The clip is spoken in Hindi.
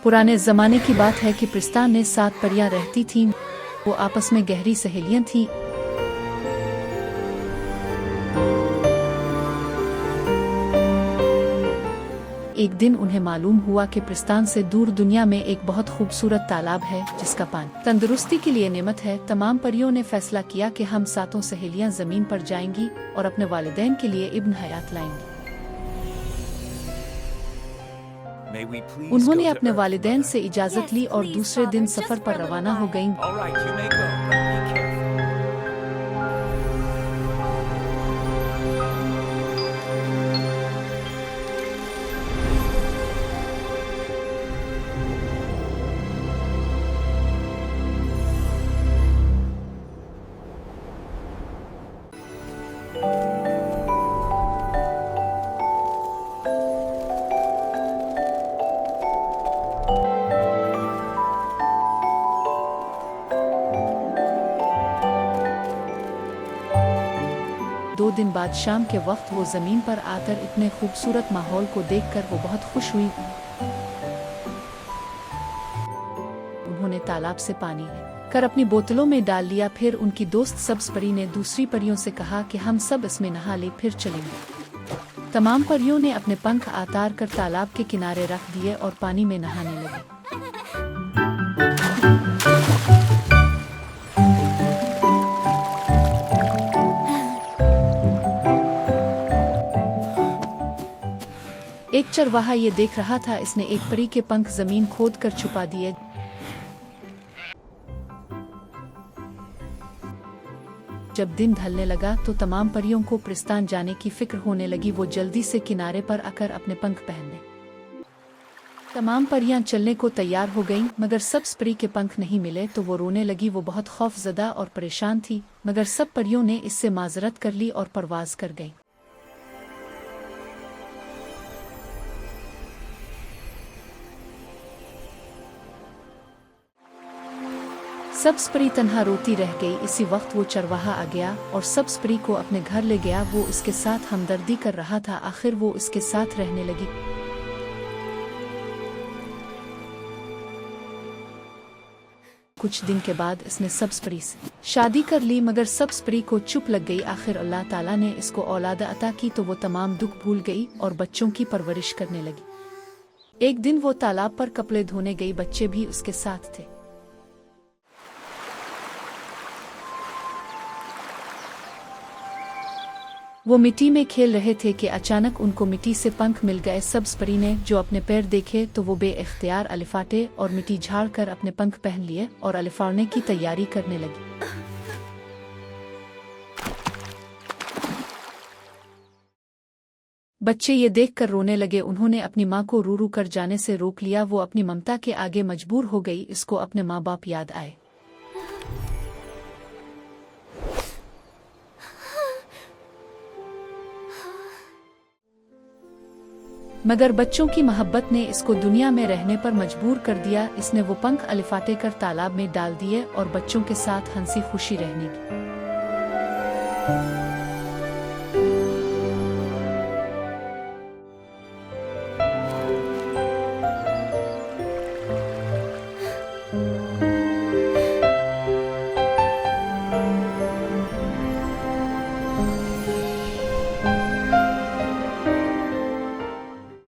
पुराने ज़माने की बात है कि प्रिस्तान में 7 परियां रहती थीं। वो आपस में गहरी सहेलियां थीं। एक दिन उन्हें मालूम हुआ कि प्रिस्तान से दूर दुनिया में एक बहुत खूबसूरत तालाब है जिसका पानी तंदुरुस्ती के लिए नेमत है। तमाम परियों ने फैसला किया कि हम 7 सहेलियां जमीन पर जाएंगी और अपने वालिदैन के लिए इब्न हयात लाएंगी। उन्होंने अपने वालिदैन से इजाज़त ली और दूसरे दिन सफ़र पर रवाना हो गईं। दो दिन बाद शाम के वक्त वो जमीन पर आकर इतने खूबसूरत माहौल को देखकर वो बहुत खुश हुई। उन्होंने तालाब से पानी कर अपनी बोतलों में डाल लिया। फिर उनकी दोस्त सब्ज परी ने दूसरी परियों से कहा कि हम सब इसमें नहा ले, फिर चलेंगे। तमाम परियों ने अपने पंख आतार कर तालाब के किनारे रख दिए और पानी में नहाने लगे। एक चरवाहा ये देख रहा था। इसने एक परी के पंख जमीन खोद कर छुपा दिए। जब दिन ढलने लगा तो तमाम परियों को प्रिस्तान जाने की फिक्र होने लगी। वो जल्दी से किनारे पर आकर अपने पंख पहनने। तमाम परियां चलने को तैयार हो गईं, मगर सब्ज परी के पंख नहीं मिले तो वो रोने लगी। वो बहुत खौफजदा और परेशान थी, मगर सब परियों ने इससे माजरत कर ली और परवाज कर गईं। सब्ज परी तन्हा रोती रह गई। इसी वक्त वो चरवाहा आ गया और सब्ज परी को अपने घर ले गया। वो इसके साथ हमदर्दी कर रहा था। आखिर वो इसके साथ रहने लगी। कुछ दिन के बाद इसने सब्ज परी से शादी कर ली, मगर सब्ज परी को चुप लग गई। आखिर अल्लाह ताला ने इसको औलाद अता की तो वो तमाम दुख भूल गई और बच्चों की परवरिश करने लगी। एक दिन वो तालाब पर कपड़े धोने गई। बच्चे भी उसके साथ थे। वो मिट्टी में खेल रहे थे कि अचानक उनको मिट्टी से पंख मिल गए। सब्ज परी ने जो अपने पैर देखे तो वो बेइख्तियार अलिफाटे और मिट्टी झाड़ कर अपने पंख पहन लिए और अलिफाड़ने की तैयारी करने लगी। बच्चे ये देखकर रोने लगे। उन्होंने अपनी माँ को रू रू कर जाने से रोक लिया। वो अपनी ममता के आगे मजबूर हो गई। इसको अपने माँ बाप याद आए। मगर बच्चों की मोहब्बत ने इसको दुनिया में रहने पर मजबूर कर दिया। इसने वो पंख अलिफाटे कर तालाब में डाल दिए और बच्चों के साथ हंसी खुशी रहने की।